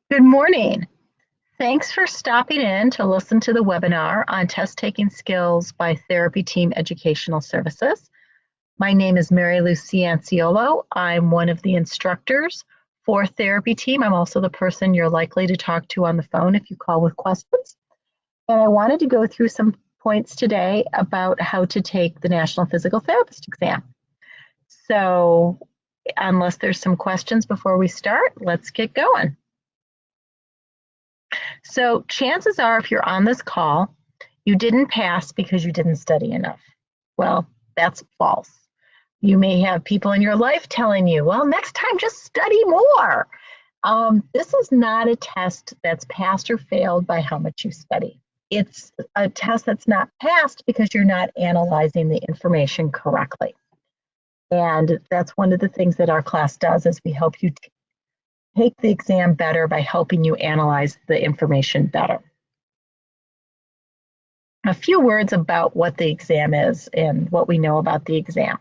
Good morning. Thanks for stopping in to listen to the webinar on test taking skills by Therapy Team Educational Services. My name is Mary Lou Cianciolo. I'm one of the instructors for Therapy Team. I'm also the person you're likely to talk to on the phone if you call with questions. And I wanted to go through some points today about how to take the National Physical Therapist exam. So unless there's some questions before we start, let's get going. So chances are, if you're on this call, you didn't pass because you didn't study enough. Well, that's false. You may have people in your life telling you, well, next time just study more. This is not a test that's passed or failed by how much you study. It's a test that's not passed because you're not analyzing the information correctly. And that's one of the things that our class does, is we help you take the exam better by helping you analyze the information better. A few words about what the exam is and what we know about the exam.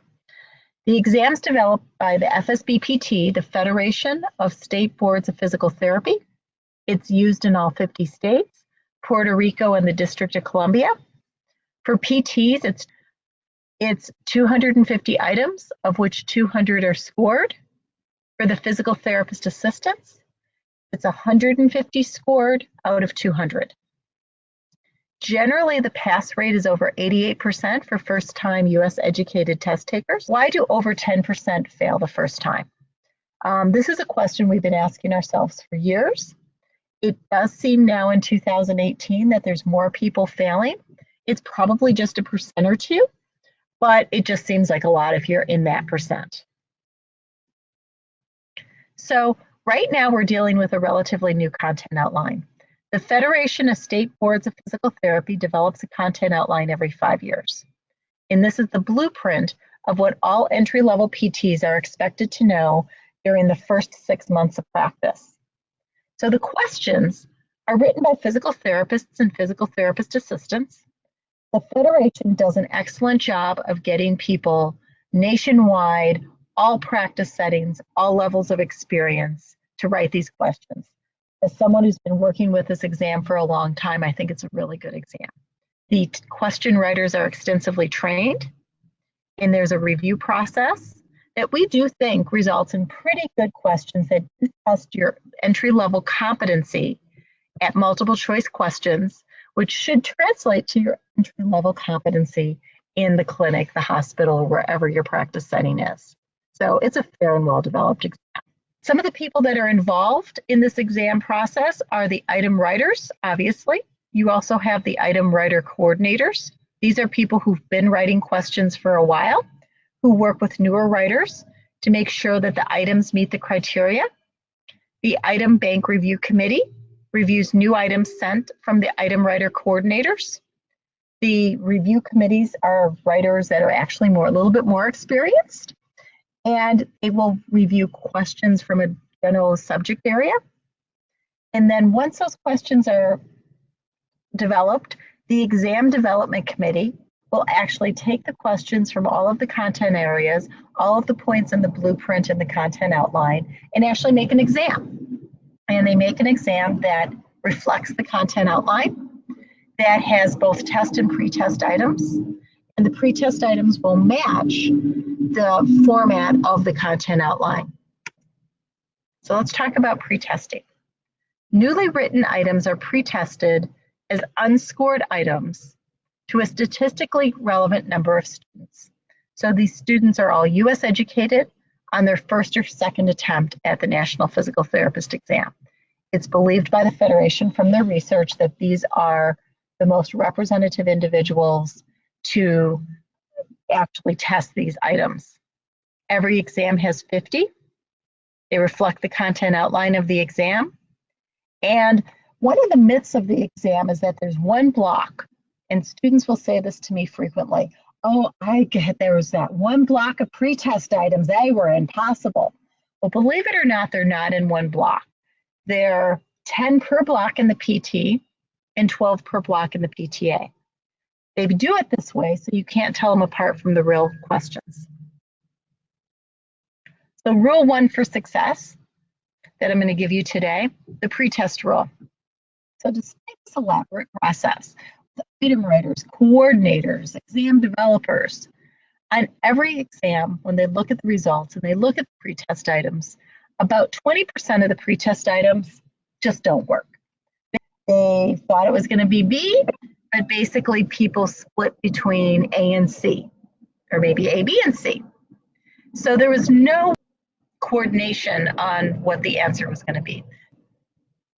The exam is developed by the FSBPT, the Federation of State Boards of Physical Therapy. It's used in all 50 states, Puerto Rico, and the District of Columbia. For PTs, it's 250 items, of which 200 are scored. For the physical therapist assistants, it's 150 scored out of 200. Generally, the pass rate is over 88% for first-time U.S. educated test takers. Why do over 10% fail the first time? This is a question we've been asking ourselves for years. It does seem now in 2018 that there's more people failing. It's probably just a percent or two, but it just seems like a lot if you're in that percent. So right now we're dealing with a relatively new content outline. The Federation of State Boards of Physical Therapy develops a content outline every 5 years. And this is the blueprint of what all entry-level PTs are expected to know during the first 6 months of practice. So the questions are written by physical therapists and physical therapist assistants. The Federation does an excellent job of getting people nationwide, all practice settings, all levels of experience, to write these questions. As someone who's been working with this exam for a long time, I think it's a really good exam. The question writers are extensively trained, and there's a review process that we do think results in pretty good questions that do test your entry-level competency at multiple choice questions, which should translate to your entry-level competency in the clinic, the hospital, or wherever your practice setting is. So it's a fair and well-developed exam. Some of the people that are involved in this exam process are the item writers, obviously. You also have the item writer coordinators. These are people who've been writing questions for a while, who work with newer writers to make sure that the items meet the criteria. The item bank review committee reviews new items sent from the item writer coordinators. The review committees are writers that are actually a little bit more experienced, and they will review questions from a general subject area. And then once those questions are developed, the exam development committee will actually take the questions from all of the content areas, all of the points in the blueprint and the content outline, and actually make an exam. And they make an exam that reflects the content outline, that has both test and pre-test items, and the pre-test items will match the format of the content outline. So let's talk about pre-testing. Newly written items are pre-tested as unscored items to a statistically relevant number of students. So these students are all US educated on their first or second attempt at the National Physical Therapist exam. It's believed by the Federation from their research that these are the most representative individuals to actually test these items. Every exam has 50. They reflect the content outline of the exam. And one of the myths of the exam is that there's one block, and students will say this to me frequently. Oh, there was that one block of pre-test items, they were impossible. Well, believe it or not, they're not in one block. They're 10 per block in the PT and 12 per block in the PTA. They do it this way so you can't tell them apart from the real questions. So rule 1 for success, that I'm going to give you today, the pretest rule. So despite this elaborate process, the item writers, coordinators, exam developers, on every exam, when they look at the results and they look at the pretest items, about 20% of the pretest items just don't work. They thought it was going to be B, but basically people split between A and C, or maybe A, B, and C. So there was no coordination on what the answer was going to be.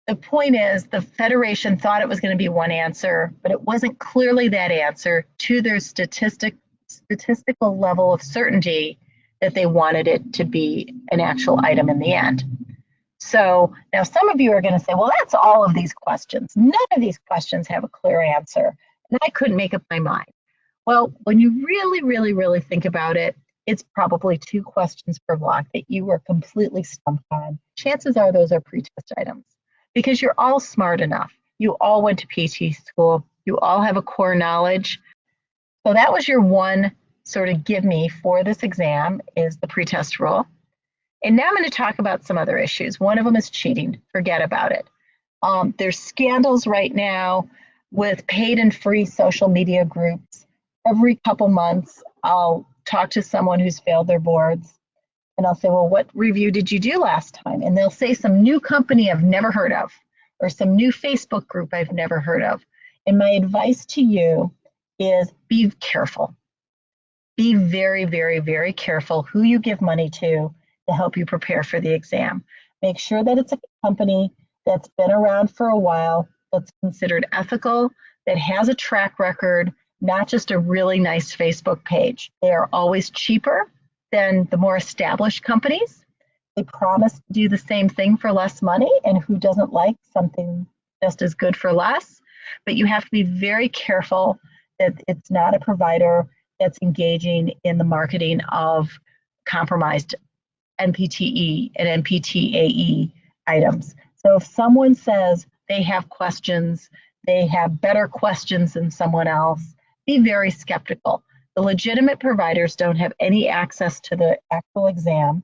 The point is, the Federation thought it was going to be one answer, but it wasn't clearly that answer to their statistical level of certainty that they wanted it to be an actual item in the end. So now some of you are going to say, well, that's all of these questions. None of these questions have a clear answer, and I couldn't make up my mind. Well, when you really think about it, it's probably 2 questions per block that you were completely stumped on. Chances are those are pretest items because you're all smart enough. You all went to PT school. You all have a core knowledge. So that was your one sort of give me for this exam is the pretest rule. And now I'm going to talk about some other issues. One of them is cheating. Forget about it. There's scandals right now with paid and free social media groups. Every couple months, I'll talk to someone who's failed their boards, and I'll say, well, what review did you do last time? And they'll say some new company I've never heard of, or some new Facebook group I've never heard of. And my advice to you is be careful. Be very careful who you give money to help you prepare for the exam. Make sure that it's a company that's been around for a while, that's considered ethical, that has a track record, not just a really nice Facebook page. They are always cheaper than the more established companies. They promise to do the same thing for less money, and who doesn't like something just as good for less? But you have to be very careful that it's not a provider that's engaging in the marketing of compromised NPTE and NPTE items. So if someone says they have questions, they have better questions than someone else, be very skeptical. The legitimate providers don't have any access to the actual exam.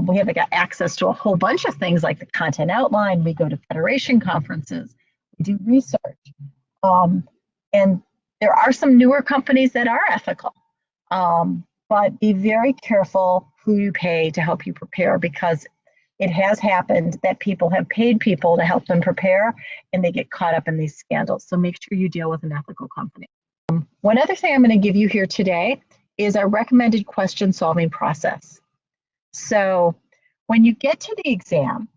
We haven't got access to a whole bunch of things like the content outline. We go to Federation conferences. We do research. And there are some newer companies that are ethical. But be very careful who you pay to help you prepare, because it has happened that people have paid people to help them prepare and they get caught up in these scandals. So make sure you deal with an ethical company. One other thing I'm going to give you here today is our recommended question solving process. So when you get to the exam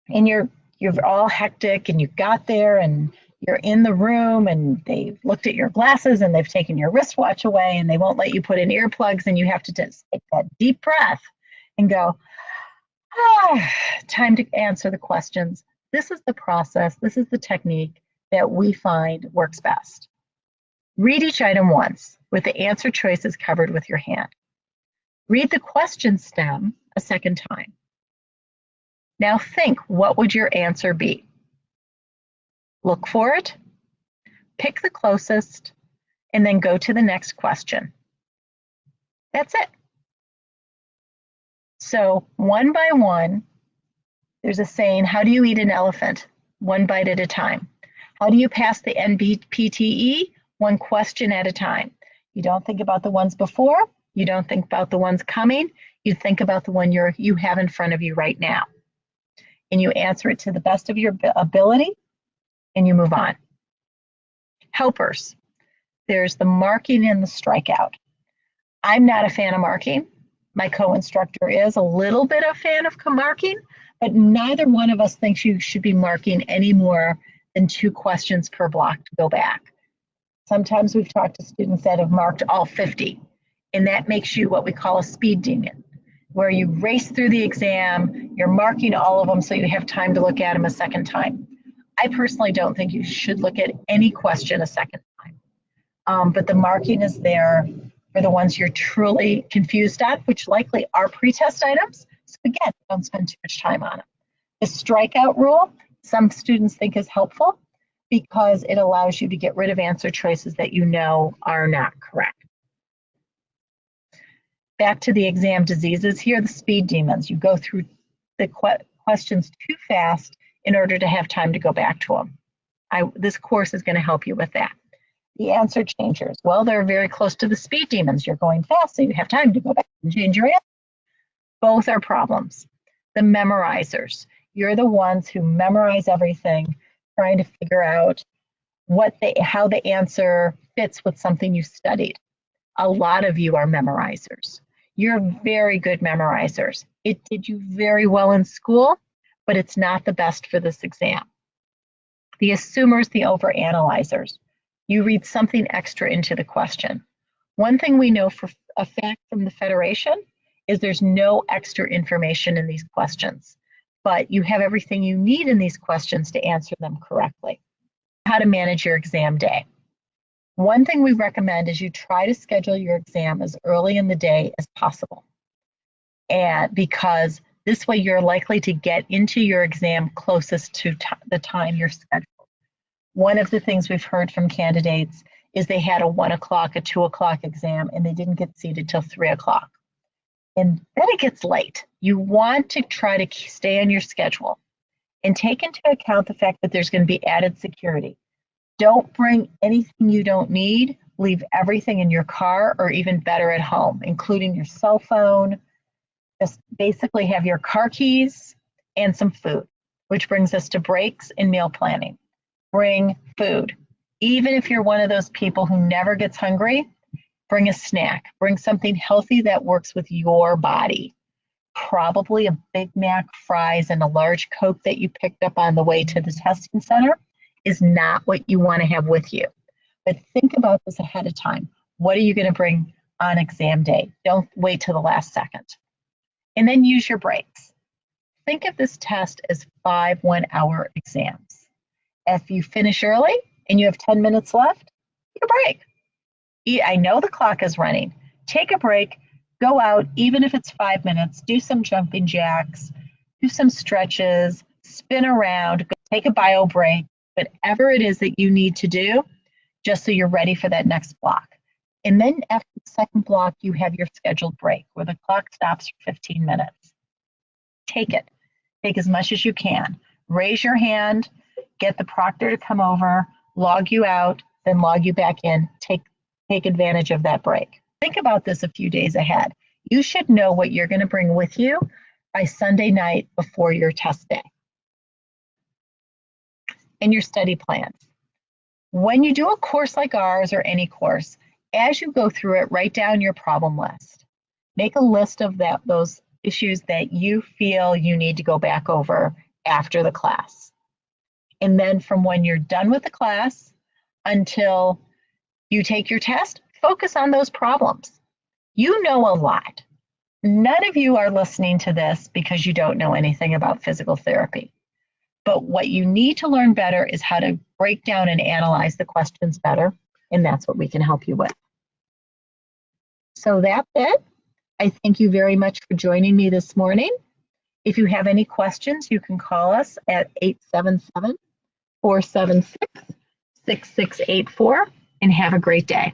and you're all hectic and you got there and you're in the room and they've looked at your glasses and they've taken your wristwatch away and they won't let you put in earplugs, and you have to just take that deep breath and go, time to answer the questions. This is the process. This is the technique that we find works best. Read each item once with the answer choices covered with your hand. Read the question stem a second time. Now think, what would your answer be? Look for it, pick the closest, and then go to the next question. That's it. So one by one, there's a saying, how do you eat an elephant? One bite at a time. How do you pass the NPTE? One question at a time. You don't think about the ones before. You don't think about the ones coming. You think about the one you have in front of you right now. And you answer it to the best of your ability, and you move on. Helpers. There's the marking and the strikeout. I'm not a fan of marking. My co-instructor is a little bit of a fan of marking, but neither one of us thinks you should be marking any more than 2 questions per block to go back. Sometimes we've talked to students that have marked all 50, and that makes you what we call a speed demon, where you race through the exam, you're marking all of them so you have time to look at them a second time. I personally don't think you should look at any question a second time, but the marking is there for the ones you're truly confused on, which likely are pretest items. So again, don't spend too much time on them. The strikeout rule, some students think is helpful because it allows you to get rid of answer choices that you know are not correct. Back to the exam diseases here, the speed demons. You go through the questions too fast in order to have time to go back to them. This course is going to help you with that. The answer changers, well, they're very close to the speed demons. You're going fast, so you have time to go back and change your answer. Both are problems. The memorizers, you're the ones who memorize everything, trying to figure out how the answer fits with something you studied. A lot of you are memorizers. You're very good memorizers. It did you very well in school, but it's not the best for this exam. The assumers, the overanalyzers. You read something extra into the question. One thing we know for a fact from the Federation is there's no extra information in these questions, but you have everything you need in these questions to answer them correctly. How to manage your exam day. One thing we recommend is you try to schedule your exam as early in the day as possible. And because this way you're likely to get into your exam closest to the time you're scheduled. One of the things we've heard from candidates is they had a 1 o'clock, a 2 o'clock exam, and they didn't get seated till 3 o'clock. And then it gets late. You want to try to stay on your schedule and take into account the fact that there's going to be added security. Don't bring anything you don't need. Leave everything in your car or even better at home, including your cell phone. Just basically have your car keys and some food, which brings us to breaks and meal planning. Bring food. Even if you're one of those people who never gets hungry, bring a snack. Bring something healthy that works with your body. Probably a Big Mac, fries, and a large Coke that you picked up on the way to the testing center is not what you want to have with you. But think about this ahead of time. What are you going to bring on exam day? Don't wait till the last second. And then use your breaks. Think of this test as 5 one-hour exams. If you finish early and you have 10 minutes left, take a break. I know the clock is running. Take a break, go out, even if it's 5 minutes, do some jumping jacks, do some stretches, spin around, take a bio break, whatever it is that you need to do, just so you're ready for that next block. And then after the second block, you have your scheduled break where the clock stops for 15 minutes. Take it. Take as much as you can. Raise your hand, get the proctor to come over, log you out, then log you back in. Take advantage of that break. Think about this a few days ahead. You should know what you're going to bring with you by Sunday night before your test day. And your study plans. When you do a course like ours or any course, as you go through it, write down your problem list. Make a list of those issues that you feel you need to go back over after the class. And then from when you're done with the class until you take your test, focus on those problems. You know a lot. None of you are listening to this because you don't know anything about physical therapy. But what you need to learn better is how to break down and analyze the questions better, and that's what we can help you with. So that's it. I thank you very much for joining me this morning. If you have any questions, you can call us at 877-476-6684, and have a great day.